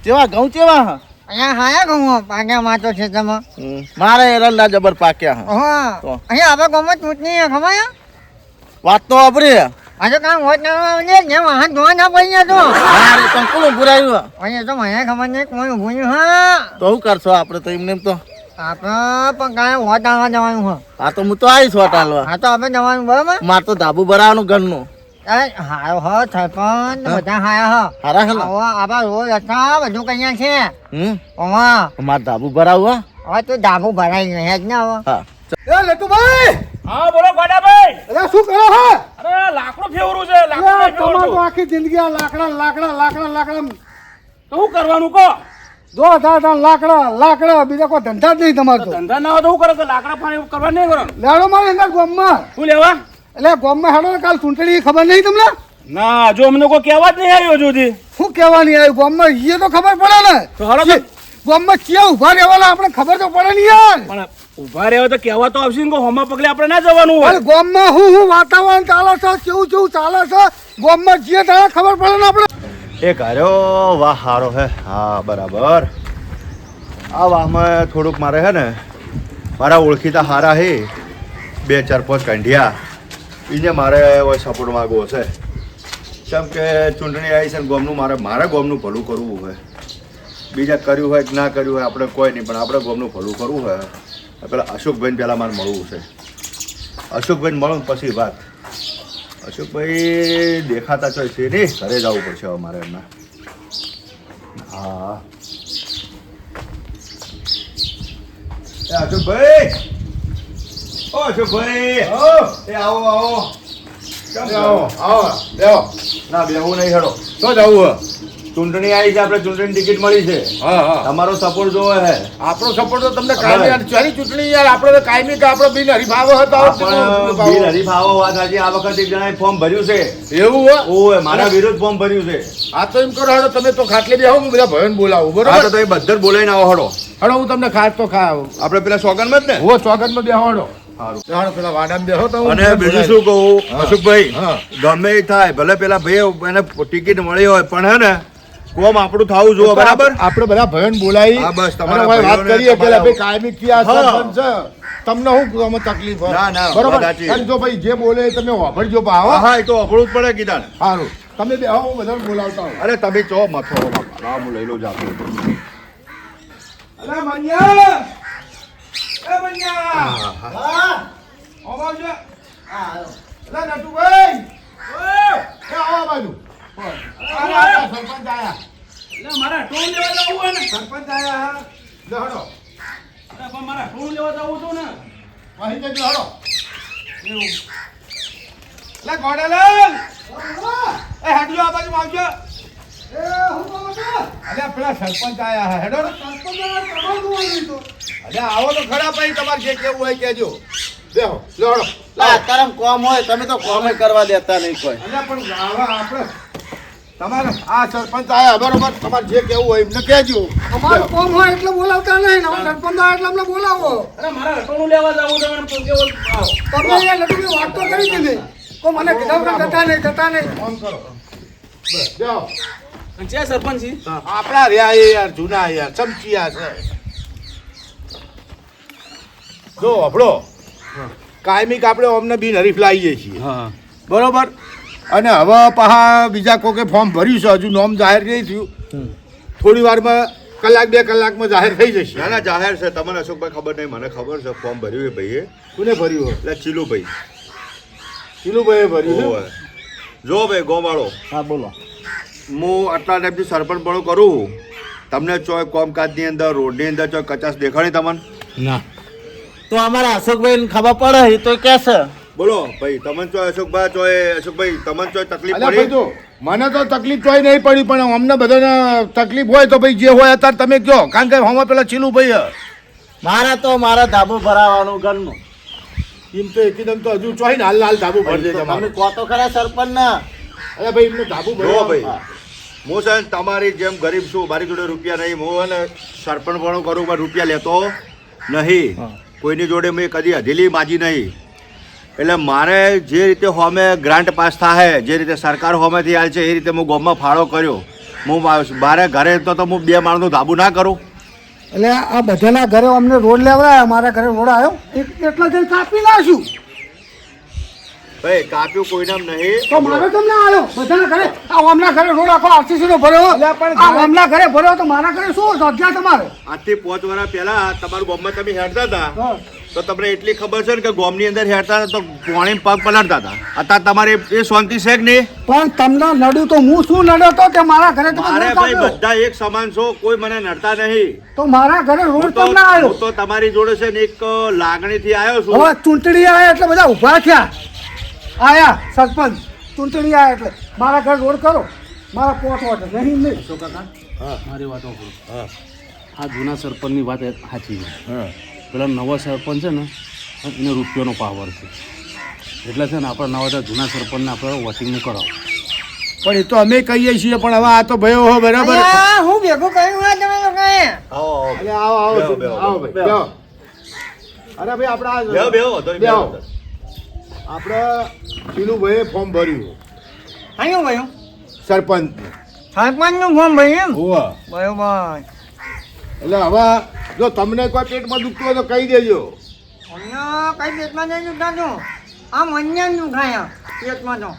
કેવા ઘઉં કેવા હા અહીંયા હાયા ઘઉં પાક્યા માતો છે તમે મારે એરંડા જબર પાક્યા હા હા અહીંયા આપણે ગમત ચૂંટણી ખબર વાત તો વાપરી આજે કામ હોત ના ને વાહન ધોવા ના પડી તો મારે તો કોણ ભરાયું અહીંયા તો મને ખબર નહીં કોઈ ઊભું હા તો શું કરશો આપણે તો એમને તો આપણે પણ કાંઈ હોત આવવા જવાનું હોય હા તો હું તો આવીશ વોટ હાલવા હા તો આપણે જવાનું બરાબર મારે તો ધાબુ ભરાવાનું ઘરનું અરે હારો હ થાય પણ બધા હાયા હ હારા ખલા હવે આપણા રોડ હતા બધું કઈ છે મારે ધાબુ ભરાવું હવે તો ડાબુ ભરાઈ ગયું હેજ ને હવે હા એ લટુભાઈ હા બોલો ગોડાભાઈ અરે શું કરો હે અરે લાકડું ફેવરું છે તમાર તો આખી જિંદગી આ લાકડા તો શું કરવાનું કહો જો દાદા લાકડા બીજા કોઈ ધંધા જ નહીં તમારે તો ધંધા ના હોય તો શું કરો કે લાકડા પાણી કરવા નહીં કરો લેડો મારે એના ગામમાં શું લેવા એટલે ગામમાં હેડો ને કાલ ચૂંટણી ખબર નહીં તમને ના જો અમને કોઈ કહેવા જ નહીં આવ્યો હજુ સુધી શું કહેવાની આવ્યું ગામમાં એ તો ખબર પડે ને તો હાલો તો ગામમાં ક્યાં ઉભા રહેવાના આપણે ખબર તો પડે ને યાર પણ ઉભા રહ્યો તો કહેવા તો આવશે ને હોમા પગલે આપણે ના જવાનું હોય અરે ગામમાં હું વાતાવરણ ચાલે છે કેવું ચાલે છે ગામમાં જે તારે ખબર પડે ને આપણે એ કાર્યો વાહ સારો હે હા બરાબર આ વાહમાં થોડુંક મારે હે ને મારા ઓળખીતા હારા હે 2-4-5 કંઢિયા એને મારે સપોર્ટ માગવો છે કેમ કે ચૂંટણી આવી છે ને ગોમનું મારે ગોમનું ભલું કરવું હોય બીજા કર્યું હોય કે ના કર્યું હોય આપણે કોઈ નહીં પણ આપણે ગોમનું ભલું કરવું હોય પેલા અશોકભાઈને પહેલાં મારે મળવું છે અશોકભાઈને મળું પછી વાત અશોકભાઈ દેખાતા ચોય છે નહીં ઘરે જવું પડશે હવે મારે એમના હા અશોકભાઈ ઓ અશોકભાઈ એ આવો કેમ આવો બેહો ના બેહું નહીં હેડો તો જવું ચૂંટણી આવી છે આપણે ચૂંટણી ટિકિટ મળી છે તમારો સપોર્ટ જોવે છે આપણો સપોર્ટ તો તમને કાયમી યાર ચારી ચૂંટણી યાર આપણે તો કાયમી કે આપણો બિલ હરીફાવો હતો બિલ હરીફાવો વાત આજે આ વખતે એક જણાએ ફોર્મ ભર્યું છે એવું હોય ઓય મારા વિરુદ્ધ ફોર્મ ભર્યું છે આ તો એમ કરો હડો તમે તો ખાટલે બેહો હું બધા ભયન બોલાવું હા બરોબર તો તમે બધા બોલાઈને આવો હડો હડો હું તમને ખાટ તો ખાવ આપણે પેલા સોગનમાં જ ને હો સ્વાગતમાં બેહો હડો સારું હડો પેલા વાડામાં બેહો તો અને બીજું શું કહું અશોકભાઈ હા. ગમે એ થાય ભલે પેલા ભાઈ એને ટિકિટ મળી હોય પણ હે ને કોમ આપણું થવું જોઈએ બરાબર આપણે બધા ભયન બોલાવી હા, બસ તમારા અને ભાઈ વાત ભાઈઓને કરીએ પેલા તમારા- ભાઈ કાયમી ક્યાં હા. સરપંચ છે તમને શું તમે તકલીફ હોય ના, ના, બરોબર વાત સાચી. અને જો ભાઈ જે બોલે એ તમે વાપરજો હા ભાવ હા એ તો અપડું જ પડે કીધા ને સારું તમે બેહો હું બધાને બોલાવતા હોઉં અરે તમે ચો મથો બાપા હું લઈ લઉં જાતું અરે મન્યા એ મન્યા હા આવજો અરે નટુભાઈ એ આવો બાજુ અરે આ સરપંચ આયા એટલે મારા ટોન લેવા જવું હોય ને સરપંચ આયા હા લો હડો અરે પણ મારા ટોન લેવા જવું હતું ને અહીં જજો હડો એવું લે ગોડાલાલ એ હાડજો આ બાજુ આવજો એ હું કહું છું અલ્યા પેલા સરપંચ આયા હે હેડો સરપંચ તમારું આવી તો અલ્યા આવો તો ખરા ભાઈ તમારે જે કેવું હોય કહેજો બેહો લો હડો અત્યારે કોમ હોય તમે તો કોમ કરવા દેતા નહીં કોઈ અલ્યા પણ આવા આપણે તમારે આ સરપંચ આયા બરોબર તમારે જે કેવું હોય એમને કહેજો અમારું કોમ હોય એટલે બોલાવતા નહીં ને સરપંચ આયા એટલે અમને બોલાવો અરે મારા ટોન લેવા જવું તો મને કેવું તમે એ લડુની વાત તો કરી દીધી તો મને કીધા જતા નહીં ફોન કરો બસ બેહો છે સરપંચ આપણા રહ્યા એ યાર જૂના યાર ચમચિયા છે જો આપણો કાયમિક આપણે અમને બિન હરીફ લાવીએ છીએ હા બરોબર અને હવે પાછા બીજા કોકે ફોર્મ ભર્યું છે હજુ નોમ જાહેર નહીં થયું થોડી વારમાં કલાક 2 કલાકમાં જાહેર થઈ જશે ના ના જાહેર છે તમને અશોકભાઈ ખબર નહીં મને ખબર છે ફોર્મ ભર્યું છે ભાઈએ કોને ભર્યું હોય એટલે ચીલુભાઈ ચીલુભાઈએ ભર્યું છે ઓય. જો ભાઈ ગોવાળો હા બોલો હું આટલા ટાઈમથી સરપંચ પણ કરું તમને ચોય કોમકાજની અંદર રોડની અંદર ચોય કચાશ દેખાડી તમને ના તો અમારા અશોકભાઈ ખબર પડે એ તો કે છે બોલો ભાઈ તમને ચોય અશોકભાઈ તમને ચોય તકલીફ અલ્યા ભાઈ પડી જો મને તો તકલીફ તોય નહીં પડી પણ અમને બધાને તકલીફ હોય તો ભાઈ જે હોય અત્યારે તમે કહો કારણ કે હમણાં પેલા ચીલુભાઈ મારા ધાબુ ભરાવાનું ઘરનું એમ તો એકદમ તો હજુ ચોય ને હાલ ધાબુ ભરી દે તમે તમારે કહો તો ખરા સરપંચ ના અરે ભાઈ એમને ધાબુ જો ભરવા ભાઈ હું છે ને તમારી જેમ ગરીબ છું મારી જોડે રૂપિયા નહીં હું અને સરપંચ પણ કરું પણ રૂપિયા લેતો નહીં કોઈની જોડે મેં કદી હથેલી માજી નહીં એટલે મારે જે રીતે હોમે ગ્રાન્ટ પાસ થાય જે રીતે સરકાર હોમેથી આવે છે એ રીતે હું ગામમાં ફાળો કર્યો હું મારે ઘરે તો હું 2 માળનું ધાબુ ના કરું. એટલે આ બધાના ઘરે અમને રોડ લેવડાયા, મારા ઘરે રોડ આવ્યો એટલા જણ કાપી નાખ્યું. ભાઈ કાપ્યું કોઈનામ નહીં. તો મારો તમને આવ્યો બધાના ઘરે. આ અમના ઘરે રોડ આખો આરસીસી નો ભર્યો. આ અમના ઘરે ભર્યો તો મારા ઘરે શું જગ્યા તમારે? આજથી 5 વર્ષ પહેલા તમારું ગામમાં તમે હેડતા હતા તો તમને એટલી ખબર છે ને કે ગામની અંદર હેડતા હતા તો પાણી પગ પલળતા હતા. અત્યારે તમારે એ શાંતિ છે કે નહીં? પણ તમને નડ્યું તો હું શું નડ્યો તો કે મારા ઘરે તમે મારે રોડ ભાઈ કાપ્યો? બધા એક સમાન છો, કોઈ મને નડતા નહીં. તો મારા ઘરે રોડ હું તો- તમને આવ્યો. હું તો તમારી જોડે છે ને એક લાગણીથી આવ્યો છું. હવે ચૂંટણી આવ્યા એટલે બધા ઊભા થયા. આયા સરપંચ ચૂંટણી આવ્યા એટલે મારા ઘરે રોડ કરો. મારા પોટ વાટે નહીં નહીં. તો કાકા હા. મારી વાતો કરું. હા. આ જૂના સરપંચની વાત સાચી છે. હા. પેલા નવો સરપંચ છે ને એને રૂપિયાનો પાવર છે. એટલે છે ને આપણે નવા તો જૂના સરપંચને આપણે વોટિંગનું કરાવો. પણ એ તો અમે કહીએ છીએ પણ હવે આ તો ભાઈઓ હો બરાબર. અલ્યા, હું ભેગું કર્યું હોય તમે લોકોએ? આવો, આવો. અરે આવો આવો બેહો, બેહો, આવો ભાઈ બેહો. બેહો. અરે ભાઈ આપણા બેહો, બેહો, તોય બેહો. આપણે ચીનુભાઈએ ફોર્મ ભર્યું આયું ભયું સરપંચ. સરપંચનું ફોર્મ ભર્યું એમ? હોવા બરોબર. એટલે હવે જો તમને કોઈ પેટમાં દુખતું હોય તો કહી દેજો. અમને કઈ પેટમાં નહીં દુખાતું. આ મને દુખાયા પેટમાં તો.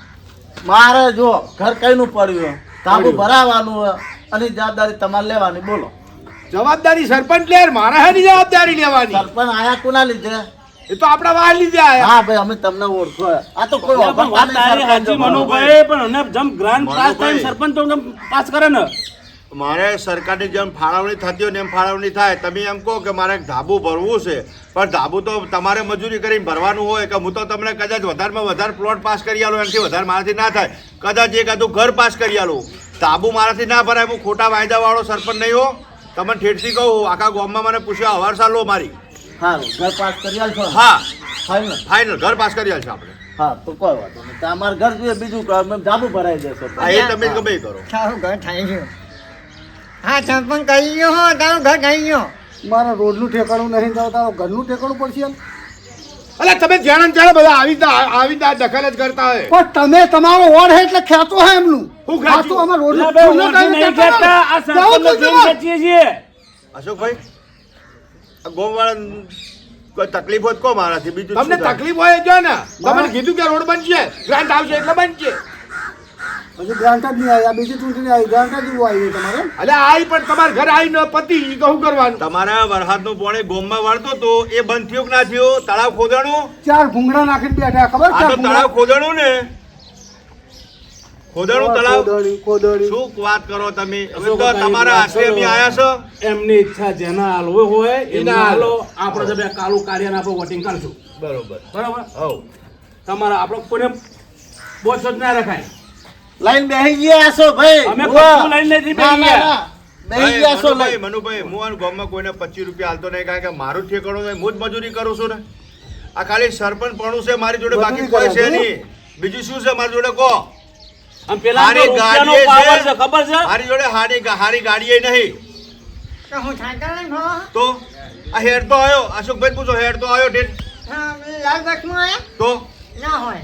મારે જો ઘર કઈનું પડ્યું ધાબુ ભરાવાનું હોય અને જવાબદારી તમારે લેવાની. બોલો જવાબદારી સરપંચ લે, મારા હેની જવાબદારી લેવાની. સરપંચ આયા કોના લીધે? એ તો આપણા વાર લીધે આયા. હા ભાઈ અમે તમને ઓળખો. આ તો કોઈ પણ વાત તારી સાચી મનુભાઈ, પણ એને જેમ ગ્રાન્ડ પાસ થાય એમ સરપંચ તો જેમ પાસ કરે ને. મારે સરકારની જેમ ફાળવણી થતી હોય ને એમ ફાળવણી થાય. તમે એમ કહો કે મારે ધાબુ ભરવું છે પણ ધાબુ તો તમારે મજૂરી કરીને ભરવાનું હોય કે હું તો તમને કદાચ વધારેમાં વધારે પ્લોટ પાસ કરી આલું, એનાથી વધારે મારાથી ના થાય. કદાચ એકાદું ઘર પાસ કરી આલું. ધાબુ મારાથી ના ભરાય. હું ખોટા વાયદાવાળો સરપંચ નહીં હો. તમને ઠેઠથી કહું, આખા ગામમાં મને પૂછ્યા હવાર સાલ લો મારી. હા ઘર પાસ કરી આલશો ને? હા ફાઇનલ. ફાઇનલ ઘર પાસ કરી આલશે આપણે. હા તો કોઈ વાંધો નહીં. તો અમારે ઘર જોઈએ બીજું અમે ધાબુ ભરાઈ દેશો. હા એ તમે ગમે એ કરો. તારું ઘર થઈ ગયું. હા સરપંચ કહી ગયો હો, તારું ઘર થઈ ગયો. મારા રોડનું ઠેકાણું નહીં તો તારો ઘરનું ઠેકાણું પડશે એમ. અલે તમે જાણે જાણે બધા આવી દખલ જ કરતા હોય. પણ તમે તમારો વોર્ડ હે એટલે ખેંચો હે એમનું. હું ખેંચું? આ તો અમારા રોડનું એટલે ભાઈ રોડનું ઓળખી કાંઈ નહીં ઠેકાણું. કહેતા, આ જાઓ તો સરપંચને જવાબ. જેમ ખેંચીએ છીએ. અશોકભાઈ આ ગામવાળા કોઈ તકલીફ હોત કહો મારાથી. બીજું તમને શું થાય? તકલીફ હોય જો ને તમને કીધું કે રોડ બનશે, ગ્રાન્ટ આવશે એટલે બનશે. હજુ ગ્રાન્ટ જ નહીં આવી. આ બીજી ચૂંટણી આવી ગ્રાન્ટ જ એવું આવી તમારે. અલે આઈ પણ તમારા ઘરે આઈ ન પતિ ઈ કહું કરવાનું. તમારા વરસાદનું પાણી ગોમમાં વાળતો તો એ બંધ થયું કે ના થયું? તળાવ ખોદાણું? 4 ભૂંગળા નાખીને બેઠા ખબર આ તો તળાવ ખોદાણું ને? ખોદાણું તળાવ? કોદળી શું વાત કરો તમે? હવે તો તમારા હાથે અમે આયા છો. એમની ઈચ્છા જેના હાલવો હોય એના એના હાલો. હાલો. આપણે તો બે કાલું કાર્યને આપણે વોટિંગ કરશું. બરોબર. બરાબર? હઉ. તમારા આપણે કોઈને બોજ જ ના રખાય. લાઈન બેહી ગયા છો ભાઈ. અમે ઉભા. કશું લઈને નથી ના, બેહી ના, ગયા. ના. બેહી ગયા છો મનુભાઈ, લાઈન. મનુભાઈ, હું આ ગામમાં કોઈને 25 રૂપિયા હાલતો નહીં, કારણ કે મારું જ ઠેકાણું નહીં. હું જ મજૂરી કરું છું ને. આ ખાલી સરપંચ પણ છે મારી જોડે, બાકી મજૂરી કોઈ કરે છે છે? નહીં. બીજું શું છે મારી જોડે કહો? આમ પેલા હારી રૂપિયાનો ગાડીએ પાવર છે. છે, ખબર છે? મારી જોડે હારી ગાડીએ નહીં. તો હું સાયકલ લઈને ફરો? તો આ હેડ તો આવ્યો. અશોકભાઈ પૂછો, હેડ તો આવ્યો ઠેઠ. હા, લાલ બસમાં આયા? તો ના હોય.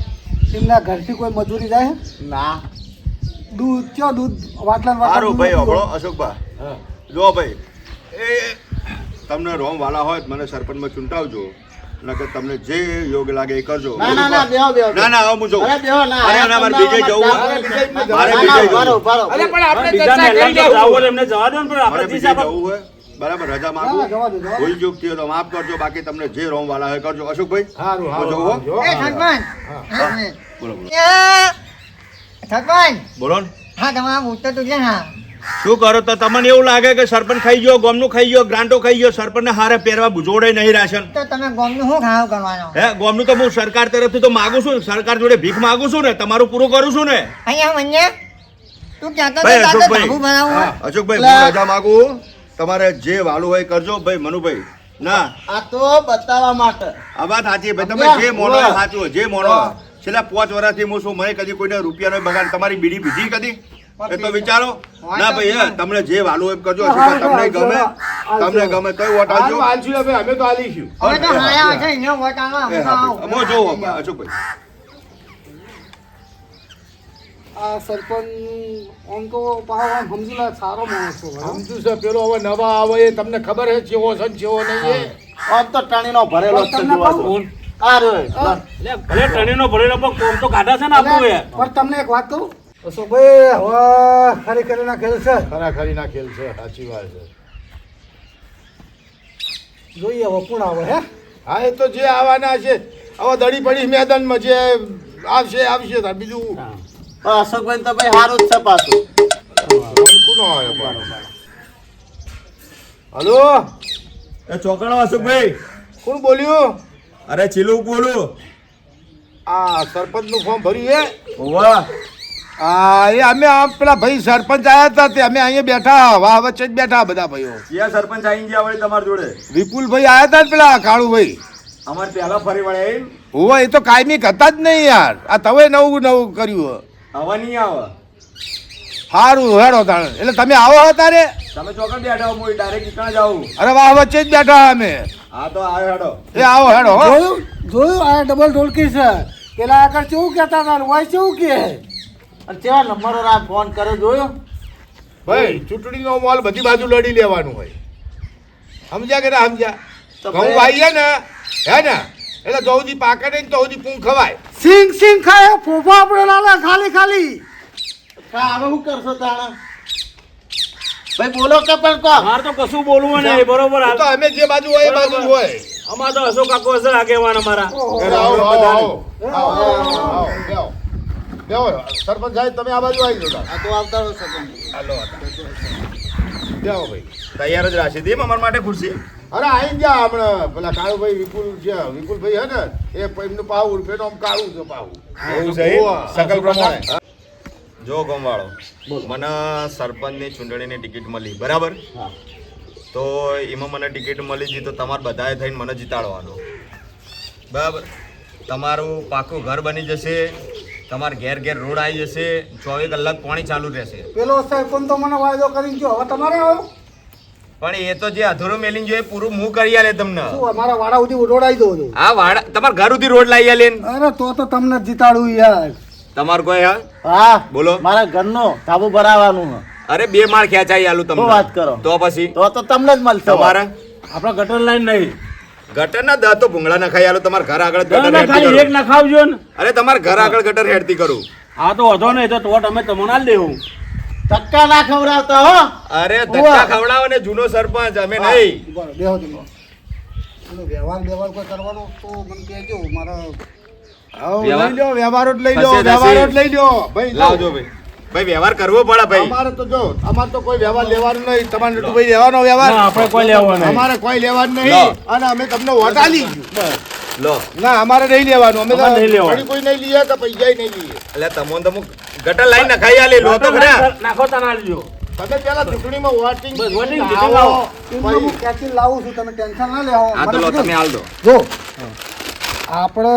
એમના ઘરથી કોઈ મજૂરી જાય હે? ના દૂધ કયો દૂધ વાટલા ને સારું ભાઈ વાટલા હબળો અશોકભાઈ. જો ભાઈ એ તમને રોમ વાલા હોય તો મને સરપંચમાં ચૂંટાવજો, નકર તમને જે યોગ્ય લાગે એ કરજો. ના ના ના બેહો બેહો. ના ના હવે હું જઉં. અરે બેહો ના. અરે ના, મારે બીજે જવું હોય. મારે ના, ના, બીજે ઉભા રહો, જવું. ઉભા રહો. અલે પણ આપણે બીજાને ચર્ચા એલાન કરી તો જાવું લેવું. હોય એમને જવા દો ને, પણ મારે આપણે બીજે દિશા જવું હોય. બરાબર, રજા માંગુ. ના, જવા દો, જવા દો. કોઈ જોગ થયો તો માફ કરજો, બાકી તમને જે રોમ વાલા હોય કરજો. અશોકભાઈ હારું હું હારું જવું હો. હારું. એ સરપંચ. બોલો બોલો સરપંચ. બોલો ને. હા, તમારા મૂર્તો તું છે ને? હા. શું કરો તો તમને એવું લાગે કે સરપંચ ખાઈ ગયો, ગામનું ખાઈ ગયો, ગ્રાન્ટો ખાઈ ગયો, સરપંચને હારે પહેરવા જોડે નહીં રાશન? તો તમે ગોમનું શું ખાવ કરવાનો? હે, ગામનું તો હું સરકાર તરફથી તો માગું છું, સરકાર જોડે ભીખ માગું છું ને, તમારું પૂરું કરું છું ને. અહીંયા મને તું કહેતો હતો ભાઈ, તારે અશોકભાઈ. ધાબુ બનાવવું હોય? અશોકભાઈ હું રજા માગું. તમારે જે વાલું હોય કરજો ભાઈ. મનુભાઈ ના, આ તો બતાવવા માટે. આ વાત સાચી ભાઈ. તમે જે મોનો હોય સાચું હોય, જે મોનો હોય. છેલ્લા 5 વર્ષથી હું શું, મને કદી કોઈને રૂપિયાનો બગાડ, તમારી બીડી પીધી કદી? એ તો વિચારો. ના ભાઈ હે, તમને જે વાલું હોય એમ કરજો. અશોકભાઈ, તમને ગમે તોય વોટ હારું આપજો. હાલશું હવે, અમે તો હાલીશું. હવે તો હાયા છે એને વોટ આલો, એ અમે તો હા આવું. ભાઈ. અમે જોવો અશોકભાઈ. આ સરપંચ આમ તો પાછો આમ સમજી લે સારો માણસ છો ભાઈ. સમજુ છે પેલો હવે નવા આવે એ તમને ખબર છે ચેવો છે ને ચેવો નહીં એ. આમ તો ટણીનો ભરેલો જ છે તમને જોવા કહું? તો. આ રહ્યો એ. એટલે ભલે ટણીનો ભરેલો પણ કોમ તો કાઢા છે ને આપણું એ. પણ તમને એક વાત કહું અશોકભાઈ હવે ખરી કરી નાખેલ છે ખરાખરી ના ખેલ છે સાચી વાત છે. જોઈએ હવે કોણ આવે હે હા એ તો જે આવવાના છે હવે દડી પડી મેદાનમાં જે આવશે તાર બીજું પણ અશોકભાઈ તો ભાઈ સારું જ છે પાછું. કોનો આવે પણ? હલો એ ચોકડો અશોકભાઈ કોણ બોલ્યું? અરે ચીલું બોલું. આ સરપંચ નું ફોર્મ ભર્યું વાહ હા એ અમે આ પેલા ભાઈ સરપંચ આવ્યા હતા તે અમે અહીંયા બેઠા વાહ વચ્ચે જ બેઠા બધા ભાઈઓ. ક્યાં સરપંચ આવી ગયા વળી તમારી જોડે? વિપુલભાઈ આવ્યા હતા ને પેલા કાળુભાઈ. અમારે પહેલા ફરી વળે એમ હોવે એ તો કાયમી હતા જ નહીં યાર આ તમે નવું નવું કર્યું. હવા નહીં આવે. સારું હેડો તાણે એટલે તમે આવો હતા રે? તમે ચોકડ બેઠા હો હું ડાયરેક્ટ નીકળ જાઉં. અરે વાહ વચ્ચે જ બેઠા અમે. હા તો આવ્યો હેડો. એ આવો હેડો હો. જોયું આ ડબલ ઢોલકી છે પેલા આગળ કેવું કહેતા હતા વાય કેવું કહે અને કેવા નંબરો આ ફોન કર્યો જોયો? ભાઈ ચૂંટણીનો મોલ બધી બાજુ લડી લેવાનું હોય. સમજ્યા કે ના સમજ્યા? તો ઘઉં ભાઈ- વાઈએ ને હે ને એટલે ચૌદી પાકે નહીં તો ચૌદી પૂંગ ખવાય. સિંગ સિંગ ખાય ફોફા આપણે લાલા ખાલી ખાલી હા, હવે શું કરશો તાણા? ભાઈ બોલો કે પણ કહો. મારે તો કશું બોલવું નહીં બરોબર. એ તો અમે જે બાજુ હોય એ બાજુ જ હોય. અમારે તો અશોક કાકો હશે આગેવાન અમારા. એટલે આવો, આવો, આવો. આવો, આવો, બેહો. બેહો. સરપંચ સાહેબ તમે આ બાજુ આવી જાઓ. આ તો આવતા રહો સરપંચ. હાલો બેહો ભાઈ. તૈયાર જ રાખી દે અમારા માટે ખુરશી. અરે આઈ ગયા હમણાં પેલા કાળુભાઈ વિપુલ છે વિપુલભાઈ હે ને એ એમનું પાવ ઉર્ફે આમ કાળું છે પાવ. એવું છે એમ? હોવા. શકલ પ્રમાણે જો ગમવાળો મને સરપંચની ચૂંટણીની ટિકિટ મળી બરાબર. તો એમાં મને ટિકિટ મળી છે તો તમારે બધાએ થઈને મને જીતાડવાનો બરાબર. તમારું પાકું ઘર બની જશે, તમારે ઘેર ઘેર રોડ આવી જશે, 24 કલાક પાણી ચાલુ રહેશે. પેલો સરપંચ તો મને વાયદો કરીને ગયો હવે તમારે આવો પણ એ તો જે અધૂરું મેલિંગ જોઈએ પૂરું હું કરી આલે તમને. શું અમારા વાડા સુધી ઉડોડાઈ દો છો આ વાડા તમારા ઘર સુધી રોડ લાવી આલે ને. અરે તો તમને જીતાડું યાર તમારું કોઈ હા હા બોલો. મારા ઘરનો ધાબુ ભરાવાનું છે. અરે 2 માળ ખેંચાઈ આલું શું તમને. વાત કરો? તો પછી તો તમને જ મળશે. તમારા આપણા ગટર લાઈન નહીં. ગટર ના દા તો ભૂંગળા નખાઈ આલો તમારા ઘર આગળ ગટર ના, હેડતી ખાલી એક કરું. નખાવજો ને. અરે તમારા ઘર આગળ ગટર હેડતી કરું. હા તો વધો નહીં તો અમે તમને આલ દેવું. ધક્કા ના ખવડાવતા હો. અરે ધક્કા ખવડાવો ને જૂનો સરપંચ અમે નહીં. બરાબર, બેહો તમે પેલો વ્યવહાર કોઈ કરવાનો તો મને કહેજો મારા આવો, વ્યવહાર? લઈ લો વ્યવહારો જ લઈ લો થશે, થશે. વ્યવહારો જ લઈ લો ભાઈ લો. લાવજો ભાઈ. ભાઈ વ્યવહાર કરવો પડે ભાઈ. અમારે તો જો અમારે તો કોઈ વ્યવહાર લેવાનો નહીં. તમારે નટુભાઈ લેવાનો ના, વ્યવહાર આપણે કોઈ લેવો નહીં. અમારે કોઈ લેવાનું લો. નહીં અને અમે તમને વોટ આલી લો ના અમારે નહીં લેવાનું અમે તો અમારે નહીં લેવાનું. વળી કોઈ નહીં લઈએ તો પૈસા નહીં લઈએ. એટલે તમોન તમો ગટર લાઈન નખાઈ આલે લો તો ખરા. નાખો તને આલજો. તમે પેલા ચૂંટણીમાં વોટિંગ બસ, voting આવો. જીતી લાવો. એમને હું ક્યાંથી લાવું છું તમે ટેન્શન ના લેવો હા તો લો મને તમે હાલ દો. જો આપણે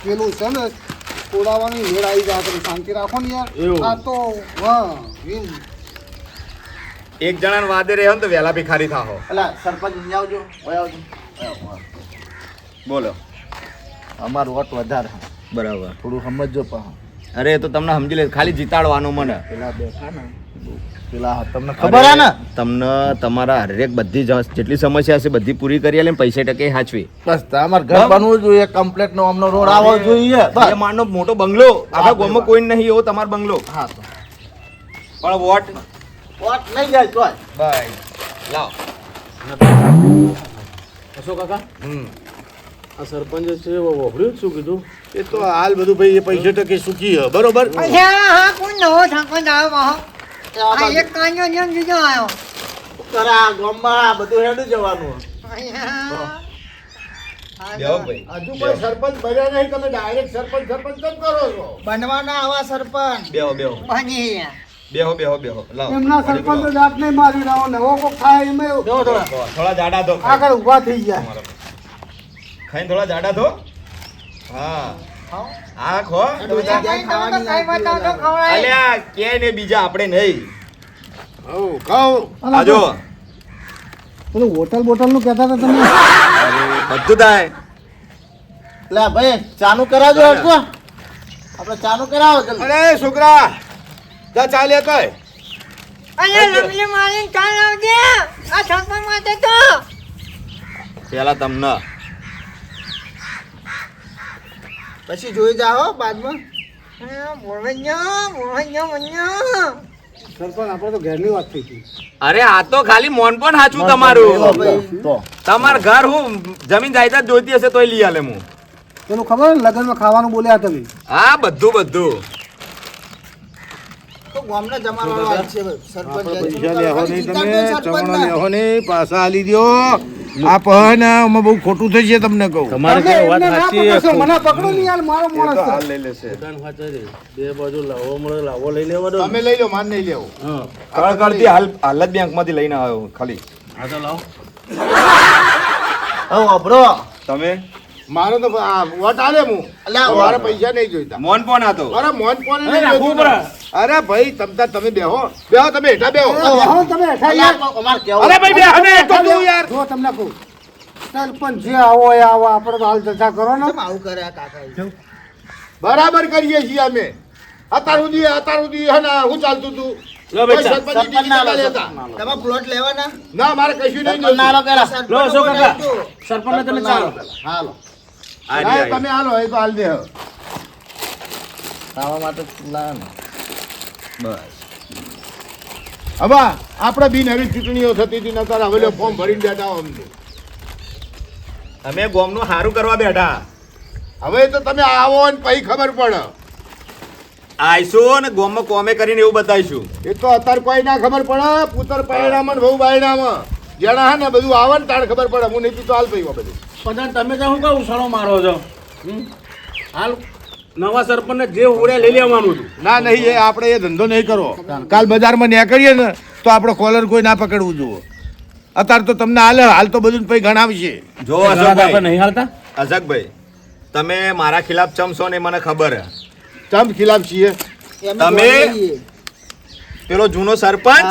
પેલું છે ને તોડાવાની વેળ આવી જાય તમે શાંતિ રાખો ને યાર એવું. આ તો હા એમ. એક જણાને વાદે રહ્યો ને તો વહેલા ભિખારી થાહો. એટલે સરપંચ અહીં આવજો. ઓય આવજો. બોલો. અમારું વોટ વધારે. બરાબર. થોડું સમજજો પણ. અરે એ તો તમને સમજી લે ખાલી જીતાડવાનું મને. પેલા બેઠા ને પેલા તમને ખબર હે ને? તમને તમારા હરેક બધી જેટલી સમસ્યા હશે બધી પૂરી કરી આલે ને પૈસા ટકે હાચવી. બસ તમારે ઘર બનવું જોઈએ કમ્પ્લીટ નો અમનો રોડ આવવો જોઈએ એ બસ. માનો મોટો બંગલો આખા ગામમાં કોઈ નહીં એવો તમારો બંગલો. હા તો પણ વોટ વોટ નહીં જાય તોય. ભાઈ લાવ. અશોક કાકા હમ આ સરપંચ છે વહોડ્યું શું કીધું? એ તો હાલ બધું ભાઈ એ પૈસા ટકે સુખી હે બરોબર અચ્છા હા કોણ નવો સરપંચ આવ્યો પાછો? આ આ બાજુ એક કાંજો જેમ બીજો આવ્યો કરે આ ગામમાં આ બધું હેડું જવાનું. બેહો ભાઈ. હજુ કોઈ સરપંચ બન્યા નહીં તમે ડાયરેક્ટ સરપંચ સરપંચ કેમ કરો છો બનવાના આવા સરપંચ બેહો બેહો બની ગયા. બેહો બેહો બેહો લાવ. એમના સરપંચ જાત નહીં મારી રહ્યો નવો કોક થાય એમ થોડા જાડા થો. આગળ ઊભા થઈ ગયા ખાઈને થોડા જાડા થો. હા આ ખો. તમે તો કઈ બતાવો તો ખવડાય. અલ્યા કે ને બીજા આપણે નહીં. હઉ કહું આ જો પેલું હોટલ બોટલ નું કહેતા હતા તમે બધું થાય. એટલે ભાઈ ચાલુ કરાવજો હરખો. આપણે ચાલુ કરાવો જલ્દી. અરે છોકરા જા ચાલે કઈ અરે લવલી મારી ચાલ આવજે આ સરપંચ માટે તો પેલા તમને પછી જોઈ જાઓ બાદમાં. બોલજો સરપંચ આપણે તો ઘરની વાત થઈ હતી. અરે આ તો ખાલી મોન પણ સાચું તમારું તો તમાર ઘર હું જમીન જાયદાદ જોઈતી હશે તોય લઈ આલે હું પેલું ખબર ને લગ્નમાં ખાવાનું બોલ્યા તમે. હા બધું તો ગામના જમાવાનો આજ છે સરપંચ પૈસા લેવો નહીં તમે ચવાણો લેવો નહીં પાછા આલી દો આ પણ આમાં બહુ ખોટું થઈ છે તમને કહું તમારી તમે વાત એમને ના સાચી પકડશો, મને પકડો નહીં યાર, મારો માણસ છે. હાલ લઈ લેશે પોતાની વાત છે. બે બાજુ લાવો મળે લાવો લઈ લેવા દો. તમે લઈ લો માન નહીં લેવો હા કળકળતી હાલ જ બેંકમાંથી લઈને આવ્યો ખાલી હા તો લાવો. હવે અભરો તમે મારો તો આ વોટ આલે હું અલ્યા, મારા પૈસા નહીં જોઈતા મોન પણ હતો અરે મોન કોને અરે નહીં રાખવું જોઈતું ને? અરે ભાઈ તમે બેહો તમે હેઠા બેહો બેહો તમે હેઠા યાર. અમારે કેવું અરે ભાઈ બેહો ને તો તું યાર જો તમને કહું સરપંચ જે આવો એ આવો, આપણે તો હાલ ચર્ચા કરો ને. કેમ આવું કરે આ કાકા? બરાબર કરીએ છીએ અમે અત્યાર સુધી હે ને હું ચાલતું તું લો ભાઈ, કોઈ સરપંચની સરપંચ ના લો, ટિકિટ લેતા. સરપંચ ના લો. તમે પ્લોટ લેવાના ના મારે કશું નહીં સરપંચ ના લો જોઈતું. પેલા. લો શું કાકા સરપંચને તમે ચાલો હા લો હા, તમે હાલો એ તો હાલ દે ખાવા માટે લાવે ને. બસ હવે આપણે બિનહરી ચૂંટણીઓ થતી હતી નતર હવે લ્યો ફોર્મ ભરીને બેઠા હો અમને. અમે ગોમનું સારું કરવા બેઠા હવે તો તમે આવો ને પછી ખબર પડે આઈશું ને ગોમમાં કોમે કરીને એવું બતાવીશું એ તો અત્યારે કોઈ ના ખબર પડે પુત્ર પરિણામ ને બહુ પરિણામ જેના હે ને બધું આવે ને તારે ખબર પડે હું નહીં તો હાલ ભાઈ બધું પણ તમે તો શું કહું ઉછાળો મારો છો હમ? હાલ નવા સરપંચને જે ઉડે લઈ લેવાનું હતું. ના નહીં એ આપણે એ ધંધો નહીં કરવો કાલ બજારમાં નીકળીએ ને તો આપણે કોલર કોઈ ના પકડવું જોઈએ અત્યારે તો તમને હાલ તો બધું પછી ગણાવશે જો ઘણા તો આપણે અશોકભાઈ નહીં હાલતા અશોકભાઈ તમે મારા ખિલાફ ચમશો ને એ મને ખબર હે ચમ ખિલાફ છીએ તમે પેલો જૂનો સરપંચ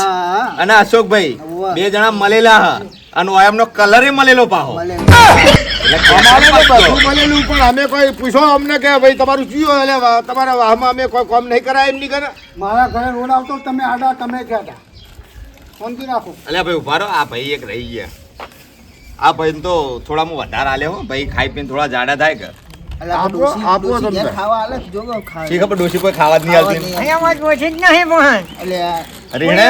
અને અશોકભાઈ બે જણા મળેલા હા અને એમનો કલર મળેલો પાહો અમારે તો બધું મળેલું પણ અમે કોઈ પૂછો અમને કે ભાઈ તમારું શું એટલે તમારા વાહમાં અમે કોઈ કામ નહીં કરાય એમ નહીં કરે મારા ઘરે રોડ આવતો તમે આડા તમે ક્યાં હતા? શાંતિ રાખો. અલ્યા ભાઈ ઉભા રહો આ ભાઈ એક રહી ગયા આ ભાઈ તો થોડા હું વધારે આલે હો ભાઈ ખાઈ પીને થોડા જાડા થાય કે આપો તમને. ખાવા આલે જો ખાવા શી ખબર ડોશી કોઈ ખાવા જ નહીં આવતી અહીંયા વાત ઓછી જ નહીં મોહન એટલે અરે હેને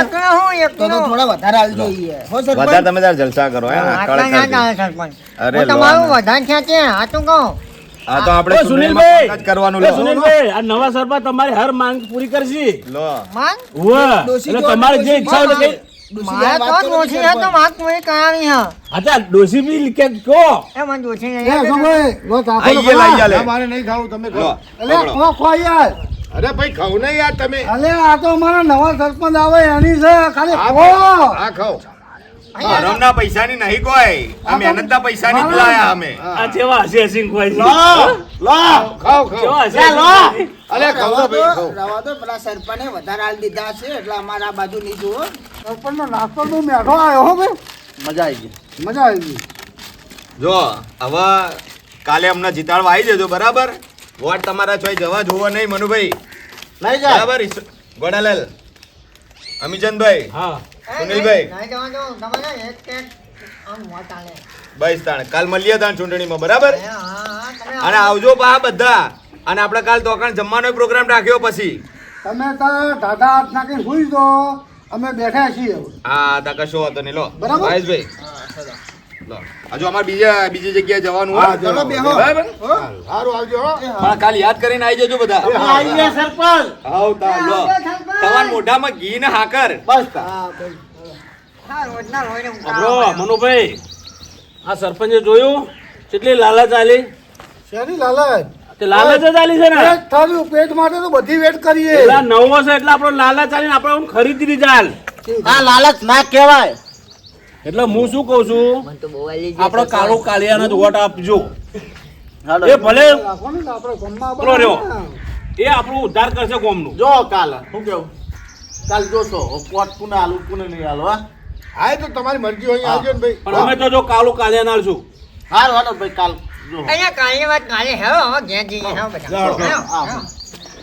તો થોડા વધારે આલ જોઈએ હો વધારે સરપંચ. તમે તાર જલસા કરો હે કડક કરી દે. સરપંચ અરે હું તમારું વધારે ખેંચે આ તો કહું આ તો આપણે ઓ, સુનિલભાઈ! સુનિલમાં જ કરવાનું એ લો સુનિલભાઈ આ નવા સરપંચ તમારી હર માંગ પૂરી કરશે લો માન ઉવ્વ. ડોશી એટલે જો તમારે જે ડોશી ઈચ્છા હોય તો કઈ ડોશી મારે જેમ વાત તો કરો ઓછી હે તો વાત મને કરાવી હા અચ્છા ડોશી બી કે કહો એ મને ઓછી એ નહીં અશોકભાઈ, લો ચાખો તો આઈએ ખરા. લઈ આલે ના, મારે નહીં ખાવું તમે લો ખાઓ અલે, પકડો. ખો યાર. અરે ભાઈ ખાવ નહીં યાર તમે અલે આ તો અમારા નવા સરપંચ આવે એની છે, ખાલી આ ખો. આ ખાઓ હરામના પૈસાની નહીં કોઈ આ મહેનતના પૈસાની જ લાયા અમે આ જેવા હસી હસીને ખોય છે લો ખાઓ ખાઓ જેવા હસી લે, લો. હસીને. અરે ખાઓ તો ભાઈ ખાઓ રવા દો પેલા સરપંચે વધારે આલ દીધા છે એટલે અમારે આ બાજુ નહીં જુઓ સરપંચનો નાસ્તો તો મેઠો આવ્યો હો ભાઈ, મજા આવી ગઈ મજા આવી ગઈ. જો હવે કાલે અમને જીતાડવા આવી જજો બરાબર વોટ તમારા ચોઈ જવા જોવો નહીં મનુભાઈ નહીં જાય બરાબર ગોડાલાલ અમીચંદભાઈ હા સુનિલભાઈ. નહીં જવા દો તમારે એક એક આમ વાત આલે બસ તાણ કાલ મળીએ તાણ ચૂંટણીમાં બરાબર હા તમે અને આવજો પા બધા અને આપણે કાલ તોકાણ જમવાનો પ્રોગ્રામ રાખ્યો પછી તમે તો દાદા હાથ નાખીને સુઈ દો, અમે બેઠા છીએ હવે. હા તા કશો વાંધો નહીં લો બરાબર. મહેશભાઈ લો હજુ અમારે બીજી જગ્યાએ જવાનું હા, હોય ચલો બેહો. બરાબર સારું આવજો હો પણ કાલ યાદ કરીને આવી જજો બધા આવી ગયા સરપંચ હાઉ તા લો તમારા મોઢામાં ઘી ને હાકર બસ તા. હા રોજના રોઈને બ્રો મનુભાઈ આ સરપંચે જોયું કેટલી લાલચ આલી શેની લાલચ? તે લાલચ જ આલી છે ને પેટ થયું, પેટ માટે તો બધી વેટ કરીએ. પેલા નવો છે એટલે આપણો લાલચ આલીને આપણે આમ ખરીદી લીધા હાલ આ લાલચ ના કહેવાય એટલે હું શું કઉ છું તો બોવાલી આપણે કાળો કાલિયાને જ વોટ આપજો હાલો. એ ભલે રાખો ને તો આપણે ગામમાં પેલો રહ્યો. બનાવીએ ને. એ આપણું ઉદ્ધાર કરશે કોમનું જો કાલ શું કેવું કાલ જોશો પોટ પુને આલુ પુને નહીં આલો હા હા એ તો તમારી મરજી હોય અહીંયા આવજો ને ભાઈ પણ અમે તો જો કાળું કાલિયા નાલશું હાલો હાલો ભાઈ કાલ જો અહીંયા કાલની વાત કાલે હેરો હવે ઘેર જઈએ હા બધા જાઓ, હેરો, હા. હેરો.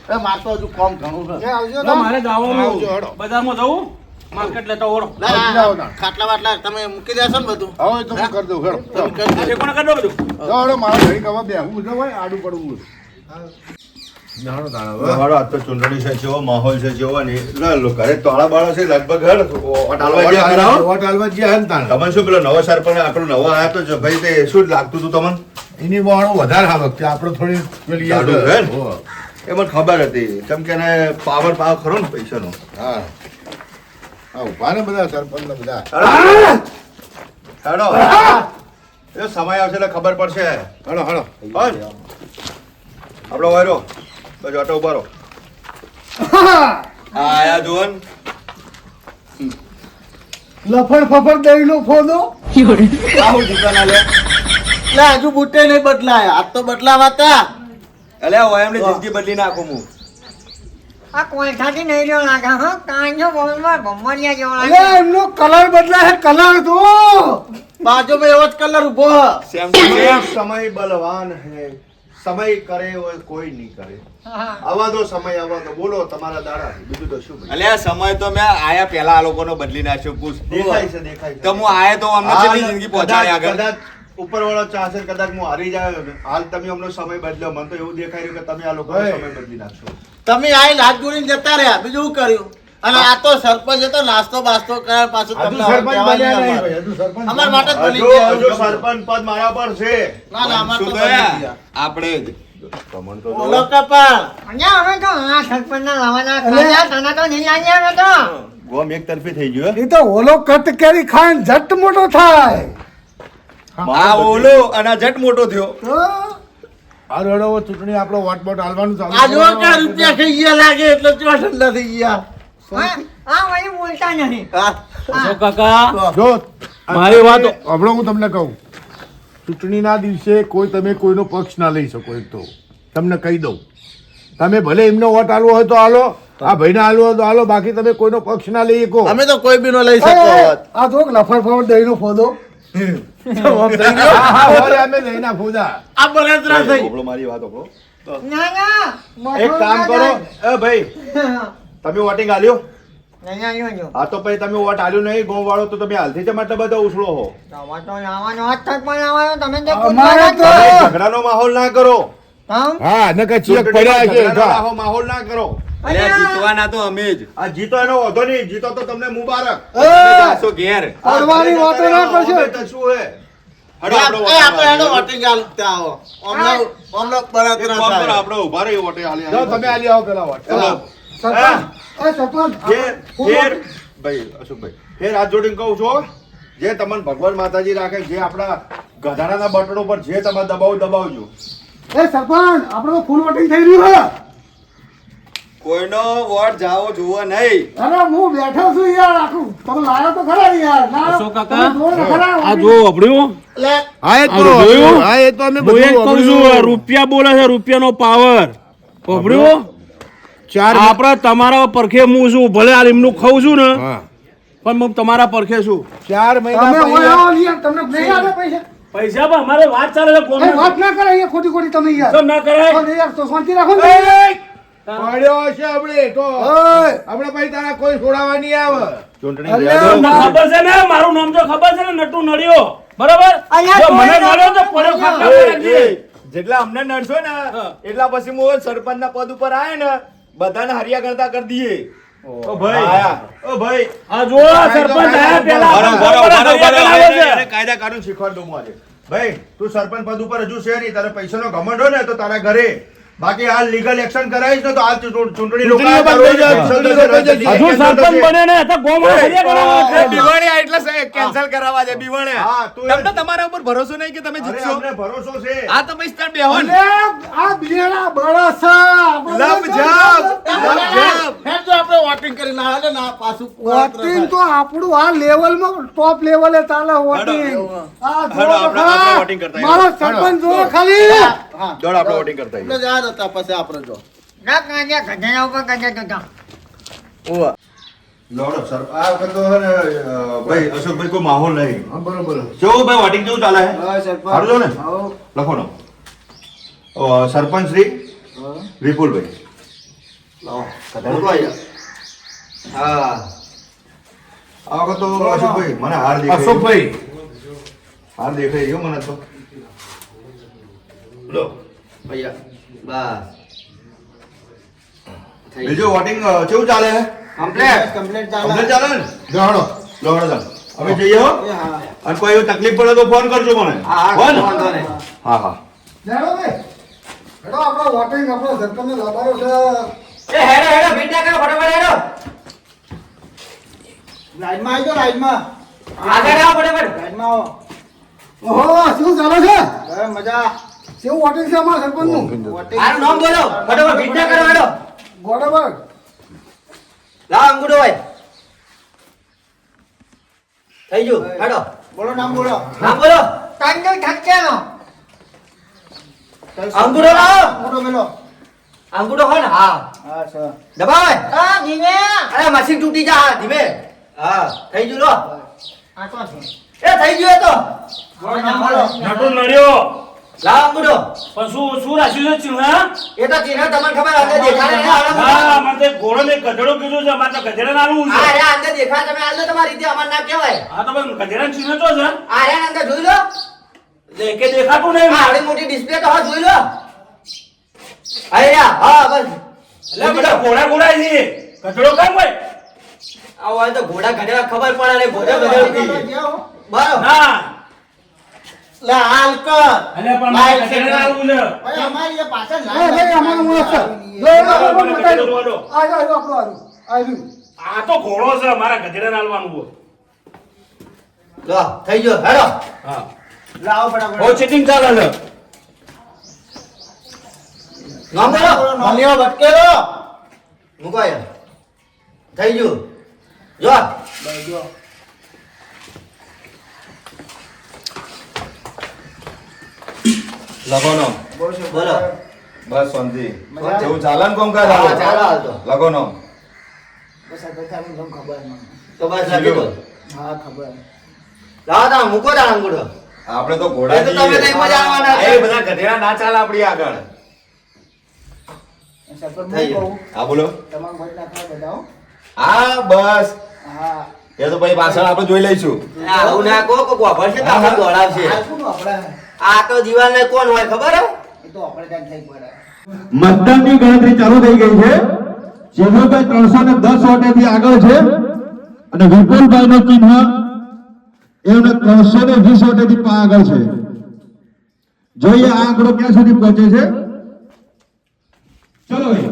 એ મારે તો હજુ કામ ઘણું છે. એ આવજો તો મારે જવાનું આવજો, હેડો. બજારમાં જવું માર્કેટ લેતો ઓળો લે, આ ખાટલા વાટલા તમે મૂકી દેશો ને બધું હવે તો હું કરી દઉં હેડો તમે કરી દેજો. ઠેકોણા કરી દો બધું હેડો મારા ઘડી કવા બેહવું છે ભાઈ આડું પડવું જાણો તાણ હવે મારો આજ તો ચૂંટણી છે જેવો માહોલ છે જેવો ને લો ઘરે તોળા બાળા છે લગભગ હે અટાલવા ગયા ખરા હો? વોટ આલવા જ્યાં હે ને તાણ તમને શું પેલો નવો સરપંચ આપણો નવો આયો તો જો ભાઈ તે શું જ લાગતું હતું તમને એની વાળો વધારે આવક છે આપણે થોડી પેલી યાદ જાડું છે ને? હો. એ મને ખબર હતી કેમ કે એને પાવર ખરો ને પૈસાનો હા હા ઉભા ને બધા સરપંચ ને બધા હેડો એ સમય આવશે એટલે ખબર પડશે હળો હળો હો ને? આપણો વાયરો પછી ઓટો ઉભા રહો આયા જોન લફડ ફફડ દહીંનો ફોદો આવું દુકાન આલે લે, હજુ બુટ્ટે નહીં બદલાયા આજ તો બદલાવા હતા. અલે હવે એમને જિંદગી બદલી નાખું હું આ કોલસાથી નહીં રહ્યો લાગે હા કાંજો બોલમાં ભમરિયા જેવો અરે લાગે એમનો કલર બદલાય કલર તો બાજુમાં એવો જ કલર ઉભો હ. Same to same. સમય બલવાન હે સમય કરે હોય કોઈ નહીં કરે હા આવા દો સમય આવા દો બોલો તમારા દાડા બીજું તો શું ભાઈ અલે આ સમય તો મેં આયા પહેલા આ લોકોનો બદલી નાખ્યો પૂછ દેખાય છે તો હું આયા તો અમને કેટલી જિંદગી પહોંચાડી આગળ કદાચ ઉપરવાળો ચાહશે કદાચ હું હારી જાય ને હાલ તમે અમનો સમય બદલ્યો મને તો એવું દેખાય રહ્યું કે તમે આ લોકોનો ઓય. સમય બદલી નાખશો તમે આઈને હાથ જોડીને જતા રહ્યા બીજું શું કર્યું? અને આ તો સરપંચ હતો નાસ્તો બાસ્તો કર્યા પાછું હજુ તમને સરપંચ કહેવાનું બન્યા નહીં અમારે. ભાઈ હજુ સરપંચ અમારા માટે જ બોલી હજુ ગયા. હજુ સરપંચ પદ મારા પર છે ના ના અમારે શું તો તો બોલી યાર, ગયા. આપણે જ તમને તો બોલો જો. કપાળ. અહીંયા હવે તો આ સરપંચના લાવાના ખાયા તને તો નહીં લાગ્યા હવે તો ગોમ એક તરફી થઈ ગયું હે? એ તો ઓલો કટ કેરી ખાઈને જટ મોટો થાય આ ઓલો અને આ જટ મોટો થયો તો હારું હેડો હવે ચૂંટણી આપણો વોટ બોટ આલવાનું ચાલુ આ જો કરવાનું. ક્યાં રૂપિયા ખાઈ ગયા લાગે એટલે ચેવા ઠંડા થઈ ગયા. આ વળી બોલતા નહીં હા. જો કાકા જો મારી વાત- હમણાં હું તમને કહું ચૂંટણીના દિવસે કોઈ તમે કોઈનો પક્ષ ના લઈ શકો એક તો તમને કહી દઉં તમે ભલે એમનો વોટ આલવો હોય તો આલો આ ભાઈને આલવો હોય તો આલો બાકી તમે કોઈનો પક્ષ ના લઈ શકો અમે તો કોઈ બી નો લઈ શકો હોત. આ તો લફડ ફફડ દહીંનો ફોદો હા, હા, હવે અમે લઈ નાખું જા. આ બળતરા થઈ. ઓબળો મારી વાત ઓબળો. ના ના એક કામ કરો એ ભાઈ તમે વોટિંગ આલ્યો નહીં આવ્યો જો હા તો પછી તમે વોટ આલ્યો નહીં ગોમ વાળો તો તમે હાલથી જ માટે બધા ઉછળો હો હવે તો લાવવાનો હાથ તક પણ લાવવાનો તમે તો અમારે તો તમે ઝઘડાનો માહોલ ના કરો તમ હા નકર ચેક ચૂંટણીમાં પડ્યા છે ઝઘડાનો જા. માહોલ ના કરો અલે આ જીતવાના તો અમે જ આ જીતો એનો વાંધો નહીં જીતો તો તમને મુબારક તમે જાશો ઘેર પડવાની વાતો ના કરશો હવે તો શું હે હડો આપણો એ આપણે હેડો વોટિંગ આલતા આવો. હમણાં બળતરા એક કામ કરો, થાય. આપણે ઊભા રહીએ વોટે હાલી જાઓ તમે આલી આવો પેલા વોટ સરપંચ એ સરપંચ ફેર ભાઈ અશોકભાઈ ફેર હાથ જોડીને કહું છું જે તમને ભગવાન માતાજી રાખે જે આપણા ગધાડાના બટનો પર જે તમે દબાવજો એ સરપંચ આપણે તો ફૂલ વોટિંગ થઈ રહ્યું છે કોઈનો વોટ જાવો જોવો નહીં અરે હું બેઠો છું યાર આખું તમે લાયો તો ખરા યાર ના અશોક કાકા, તમે જોવો તો ખરા આ જો અભડ્યું લે, હા એ આ જોયું? હા એ તો અમે હું એક બધું કહું છું રૂપિયા બોલે છે રૂપિયાનો પાવર અભડ્યું ચાર આપડે તમારા પરખે હું છું ભલે આ એમનું ખાઉં છું ને હા પણ હું તમારા પરખે છું 4 મહિના તમે હોય પહેલા આવો યાર તમને નહીં આપે પૈસા પૈસા પણ અમારે વાત ચાલે છે એ કોણ વાત ના કરે અહીંયા ખોટી ખોટી તમે યાર ના કરાય પણ યાર તો શાંતિ રાખો ને પડ્યો છે આપણે તો ઓય આપણે પછી તારા કોઈ છોડાવવા નહીં આવે ચૂંટણી અરે, રહ્યા તમને ખબર છે ને મારું નામ તો ખબર છે ને નટુ નળિયો બરાબર અલ્યા, જો મને કોઈ નળ્યો તો નામ પડ્યો નથી. ખાટલા પર રાખજે. જેટલા અમને નડશો ને એટલા પછી હું સરપંચ ના પદ ઉપર આવે ને બધાને હરિયા કરતા કરી દઈએ ઓ ભાઈ ઓ ભાઈ આ જો આ સરપંચ આયા પેલા એને છે. કાયદા કાનૂન શીખવાડ દઉં હું આજે ભાઈ તું સરપંચ પદ ઉપર હજુ છે નહીં તારે પૈસાનો ઘમંડ હોય ને તો તારા ઘરે બાકી હાલ લીગલ એક્શન કરાવીશ ને તો હાલ ચૂંટણી લોકો ચૂંટણીઓ બંધ થઈ જાય, ચૂંટણીઓ બંધ થઈ જાય. હજુ સરપંચ બને ને તો ગોમાં હરિયા કરાવવા છે. બીવાણિયા એટલે કેન્સલ કરાવવા છે બીવાણિયા હા, તું તમને તમારા ઉપર ભરોસો નહીં કે તમે અરે જીતશો અમને ભરોસો છે આ તો પછી તાર બેહોન આ બિયાણા બળસ છે આપણે લપ જપ હેડ જો આપણે વોટિંગ કરીને આવે ને ના પાછું વોટિંગ તો આપણું આ લેવલમાં ટોપ લેવલે ચાલે વોટિંગ આ હેડો, જોવો તો આપણે ખરા. વોટિંગ કરતા મારો સરપંચ જોવો ખાલી હા દોડ આપણે વોટિંગ કરતા એટલે જ આ હતા પછી આપણે જો ના કાંજા ગધેડા ઉપર કાંજા તો ઓવા લોડો સર આ વખત તો હે ને, ભાઈ અશોકભાઈ કોઈ માહોલ નહીં હા બરોબર કેવું ભાઈ વોટિંગ કેવું ચાલે છે હા સરપંચ સારું છો ને લખો નો સરપંચ શ્રી વિપુલભાઈ લાવો મૂકો અહીંયા. હા આ વખત તો અશોકભાઈ મને હાર દેખાય. અશોકભાઈ હાર દેખાય ગયો મને તો. લો અહીંયા બસ બીજું વોટિંગ કેવું ચાલે છે? કમ્પ્લીટ કમ્પ્લેટ કમ્પ્લીટ ચાલે ચાલે ને? લો હળો ચાલો અમે જઈએ હો. અને કોઈ એવી તકલીફ પડે તો ફોન કરજો મને. હો ને? વાંધો નહીં. હા હા લેડો ભાઈ હેડો આપણો વોટિંગ આપણો સરપંચને લાવવાનો છે. એ હેડો હેડો ભીંડા કરો ફટાફટ હેડો રાઈડમાં આવી જાઓ રાઈડમાં આગળ આવો ફટાફટ રાઈડમાં આવો ઓહો શું ચાલે છે? હવે મજા કેવું વોટિંગ છે અમારા સરપંચનું? આનું નામ બોલો ફટાફટ ભીંડા કરો હેડો ગોડાબાગ. લાવ અંગૂઠો હોય થઈ ગયું હેડો બોલો નામ બોલો નામ બોલો કાંગલ ઠાક્યાનો અંગૂઠો લાવો મોટો પેલો અંગૂઠો હોય ને હા હા સર દબાવે આ ધીમે અરે મશીન તૂટી જા હા ધીમે હા થઈ ગયું લો આ તો છે એ થઈ ગયું એ તો બોલો નામ બોલો નટુ નડ્યો લાવ અંગૂઠો પણ શું રાખ્યું છે ચિહ્ન? એ તો ચિહ્ન તમને ખબર અંદર દેખાડે ને હા મને ઘોડો ને ગધેડો કીધું છે મારે તો ગધેડા નાનું છે. આ રે અંદર દેખાય તમે આલો તમારી રીતે અમાર નામ કહેવાય હા તો પણ ગધેડા ચિહ્ન તો છે આ રે અંદર જોઈ લો કે દેખાતું નહીં આ આવડી મોટી ડિસ્પ્લે તો હા જોઈ લો આયા હા બસ એટલે બધા ઘોડા ઘોડા છે ગધેડો કેમ હોય? આ હોય તો ઘોડા ઘડેવા ખબર પડે ને ઘોડા ઘડેવી બરાબર ના લે હાલ કર અને પણ મારે ગધેડા નાનું છે. ભાઈ અમારી એ પાછળ ભાઈ અમારું મુહૂર્ત છે. લો, લો, લો, લો, બતાવી દો. આવ્યો આપણો આવ્યું. આ તો ઘોડો છે મારા ગધેડા નાલવાનું હોય. લો થઈ ગયો હેડો હા લાવો ફટાફટ બહુ ચીટિંગ ચાલે છે. નામ બોલો મલિયો ભટકેલો મૂકો યાર થઈ ગયું જો લખોનો બોલો બસ શાંતિ જેવું ચાલે ને કામકાજ હા, ચાલો હાલ તો. લખોનો બસ આ બેઠા મને ખબર મને તો બસ લખી દો હા ખબર લાવો તા મૂકો તા અંગૂઠો આપણે તો એ ઘોડા તો તમે કઈ મજા આવવાના છે. એ બધા ગધેડા ના ચાલે આપણી આગળ. સરપંચ થઈ ગયું. હું કહું હા બોલો. તમારું ભોજ નાખવા બતાવો હા બસ હા એ તો ભાઈ પાછળ આપણે જોઈ લઈશું. આવું ના કહો કે વાપરશે તો આપણે દોડાવશે હાલ શું આપણે આ તો દિવાલ ને કોણ હોય ખબર હે એ તો આપણે ત્યાં થઈ પડે મતદાનની ગણતરી ચાલુ થઈ ગઈ છે. ચેનોભાઈ 310 વોટેથી આગળ છે અને વિપુલભાઈ નું ચિહ્ન એમને 320 વોટેથી આગળ છે. જોઈએ આ આંકડો ક્યાં સુધી પહોંચે છે. ચલો ભાઈ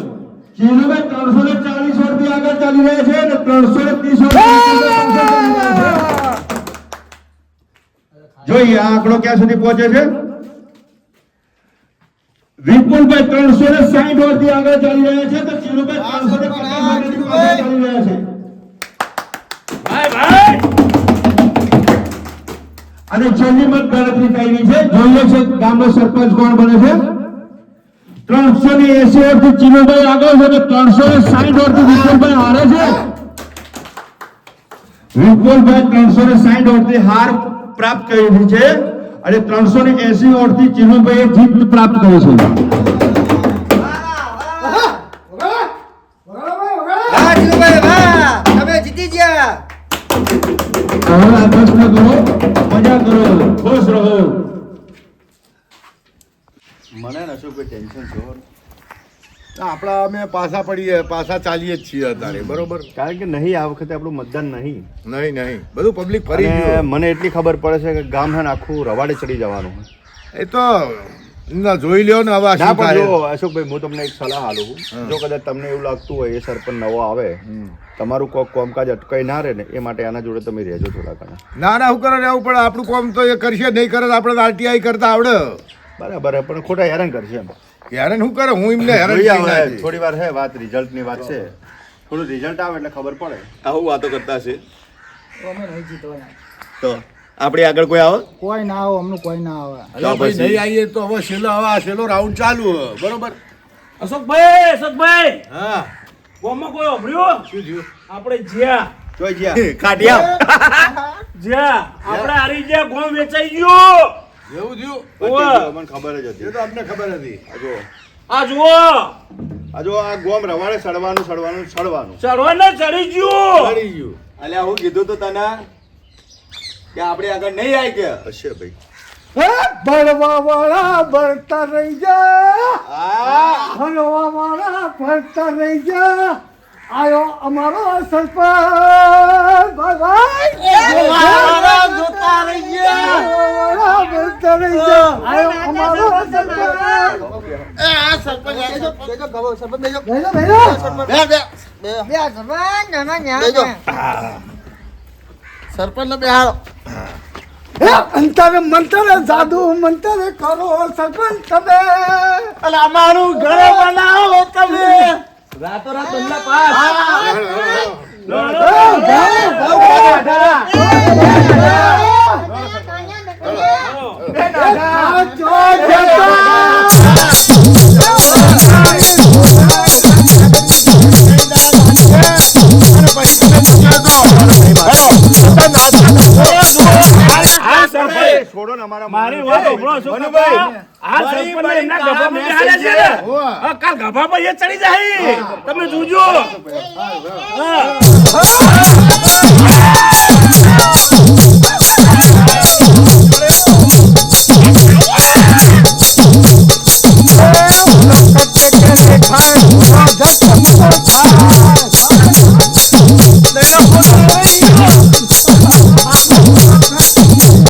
ચેનોભાઈ 340 વોટથી આગળ ચાલી રહ્યા છે અને 330 વોટ જોઈએ આ આંકડો ક્યાં સુધી પહોંચે છે. વિપુલભાઈ 360 વર્ષથી આગળ ચાલી રહ્યા છે તો ચીરુભાઈ 350 વર્ષથી આગળ ચાલી રહ્યા છે. ભાઈ ભાઈ અને છેલ્લી મત ગણતરી થઈ રહી છે. જોઈએ છે ગામનો સરપંચ કોણ બને છે. 380 વર્ષથી ચીરુભાઈ આગળ છે તો 360 વર્ષથી વિપુલભાઈ હારે છે. વિપુલભાઈ 360 વર્ષથી હાર પ્રાપ્ત કરી છે અને 380 વર્ષથી ચીરુભાઈએ જીત પ્રાપ્ત કરી છે. વાહ જીલુભાઈ વાહ તમે જીતી ગયા હવે આ પ્રશ્ન કરો, મજા કરો, ખુશ રહો. મને ને અશોકભાઈ ટેન્શન છે હો. આપણા અમે પાછા પડીએ પાછા ચાલીએ જ છીએ અત્યારે બરોબર કારણ કે નહીં આ વખતે આપણું મતદાન નહીં. નહીં બધું પબ્લિક ફરી અને ગયું મને એટલી ખબર પડે છે કે ગામ હે ને આખું રવાડે ચડી જવાનું. એ તો ના જોઈ લ્યો ને હવે આ ના શું પણ થાય. જો અશોકભાઈ હું તમને એક સલાહ આલું. જો કદાચ તમને એવું લાગતું હોય એ સરપંચ નવો આવે તમારું કોક કામકાજ અટકાઈ ના રહે ને એ માટે આના જોડે તમે રહેજો થોડા ઘણા. ના હું કરે રહેવું પડે આપણું કામ તો એ કરશે નહીં કરે તો આપણે આરટીઆઈ કરતા આવડે બરાબર પણ ખોટા હેરાન કરશે એમ. હેરાન શું કરે હું એમને હેરાન જોઈએ કરી હવે નાખી. થોડી વાર હે વાત રિઝલ્ટની વાત છે. થોડું રિઝલ્ટ આવે એટલે ખબર પડે. આવું વાતો કરતા છે તો અમે નહીં જીતવાના તો આપણી આગળ કોઈ આવે કોઈ ના આવે અમનું કોઈ ના આવે અલા ભાઈ નહીં આવીએ તો હવે છેલ્લો રાઉન્ડ ચાલુ હે, બરોબર અશોકભાઈ હા ગોમાં કોઈ અભર્યું શું થયું આપણે જ્યાં જોઈ ગયા કાઢ્યા આપણે હારી જ્યાં ગોમ વેચાઈ ગયો એવું થયું ઓવે. મને ખબર જ એ હતી. તો અમને ખબર હતી આ જુઓ. આ જુઓ આ જો આ ગોમ રવાડે સડવાનું ચડવાને ચડી ગયું ચડી ગયું અલ્યા હું કીધું તો તને કે આપણે આગળ નહીં આવી કે હશે ભાઈ હે ભરવા વાળા ભરતા રહી જા ભરવા વાળા ભરતા રહી જા આયો અમારો સરપંચ ભાઈ વાળા જોતા રહી ગયા. વાળા ભરતા રહી જા આયો અમારો સરપંચ એ આ સરપંચ આ સરપંચ. બેજો બેજો બે બે બે. બે જવાન નાના ન્યા સરપંચ ને બેહાડો. હે અંતરે મંતરે જાદુ મંતરે કરો સરપંચ તમે અને અમારું ઘર બનાવો તમે. રાતોરાત બંગલા પાસ છોડો ને અમારા મારી વાત સાંભળો છો મનુભાઈ, આ સરપંચને એમના ગભામાં બેહાડ્યા છે ને. કાલ ગભામાં એ ચડી જાય તમે જોજો ખાય